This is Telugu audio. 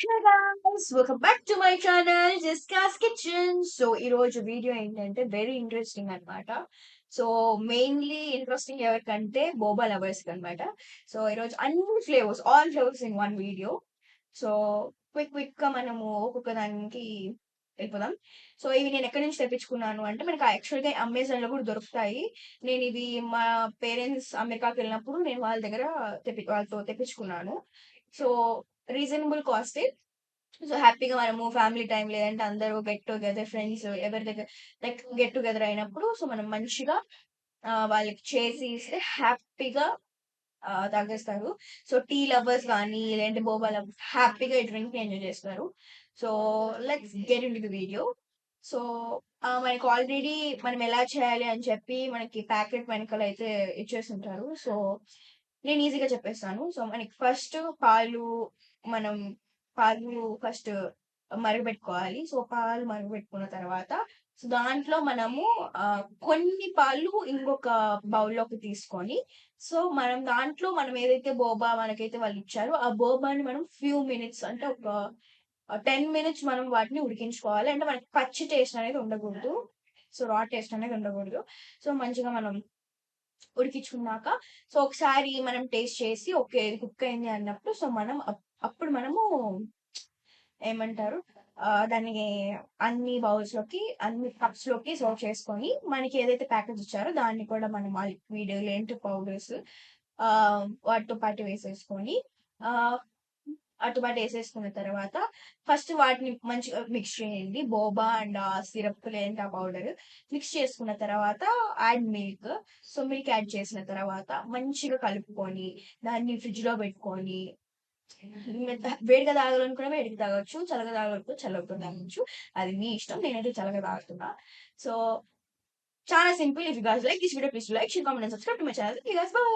Hey guys, welcome back to my channel Jessica's Kitchen. So ఈ రోజు వీడియో ఏంటంటే వెరీ ఇంట్రెస్టింగ్ అన్నమాట. సో మెయిన్లీ ఇంట్రెస్టింగ్ ఎవరికంటే బోబా లవర్స్ కి అనమాట. సో ఈరోజు అన్ని flavours all flavours in one video. So quick గా మనము ఒక్కొక్క దానికి వెళ్ళిపోదాం. సో ఇవి నేను ఎక్కడి నుంచి తెప్పించుకున్నాను అంటే మనకి యాక్చువల్ గా అమెజాన్ లో కూడా దొరుకుతాయి. నేను ఇవి మా పేరెంట్స్ అమెరికాకి వెళ్ళినప్పుడు నేను వాళ్ళ దగ్గర వాళ్ళతో తెప్పించుకున్నాను. So reasonable cost. సో హ్యాపీగా మనము ఫ్యామిలీ టైం లేదంటే అందరూ గెట్ టుగెదర్ ఫ్రెండ్స్ ఎవరి దగ్గర లైక్ గెట్ టుగెదర్ అయినప్పుడు సో మనం మంచిగా వాళ్ళకి చేసి ఇస్తే హ్యాపీగా తాగేస్తారు. సో టీ లవర్స్ కానీ లేదంటే బోబా లవర్స్ హ్యాపీగా ఈ డ్రింక్ ని ఎంజాయ్ చేస్తారు. So let's get in to the video. So మనకి ఆల్రెడీ మనం ఎలా చేయాలి అని చెప్పి మనకి ప్యాకెట్ వెనకాల అయితే ఇచ్చేస్తుంటారు. సో నేను ఈజీగా చెప్పేస్తాను. సో మనకి ఫస్ట్ పాలు మనం పాలు ఫస్ట్ మరగబెట్టుకోవాలి. సో పాలు మరగబెట్టుకున్న తర్వాత సో దాంట్లో మనము కొన్ని పాలు ఇంకొక బౌల్లోకి తీసుకొని సో మనం దాంట్లో మనం ఏదైతే బోబా మనకైతే వాళ్ళు ఇచ్చారో ఆ బోబాని మనం ఫ్యూ మినిట్స్ అంటే ఒక 10 మినిట్స్ మనం వాటిని ఉడికించుకోవాలి. అంటే మనకి పచ్చి టేస్ట్ అనేది ఉండకూడదు. సో రా టేస్ట్ అనేది ఉండకూడదు. సో మంచిగా మనం ఉడికించుకున్నాక సో ఒకసారి మనం టేస్ట్ చేసి ఓకే ఇది కుక్ అయింది అన్నప్పుడు సో మనం అప్పుడు మనము ఏమంటారు దాన్ని అన్ని బౌల్స్ లోకి అన్ని కప్స్ లోకి సర్వ్ చేసుకొని మనకి ఏదైతే ప్యాకెట్స్ ఇచ్చారో దాన్ని కూడా మనం లిక్విడ్ లేంటి పౌడర్స్ వాటితో పాటు వేసేసుకొని ఆ అటుపాటు వేసేసుకున్న తర్వాత ఫస్ట్ వాటిని మంచిగా మిక్స్ చేయండి. బోబా అండ్ సిరప్ లేదంటే ఆ పౌడర్ మిక్స్ చేసుకున్న తర్వాత add milk. So milk add చేసిన తర్వాత మంచిగా కలుపుకొని దాన్ని ఫ్రిడ్జ్ లో పెట్టుకొని వేడిగా తాగాలనుకున్నా వేడిగా తాగొచ్చు, చల్లగా తాగాలనుకున్నా చల్లగా తాగొచ్చు. అది మీ ఇష్టం. నేనైతే చల్లగా తాగుతున్నా. సో చాలా simple. If you guys like this video please like, share, comment and subscribe to my channel. You guys bye.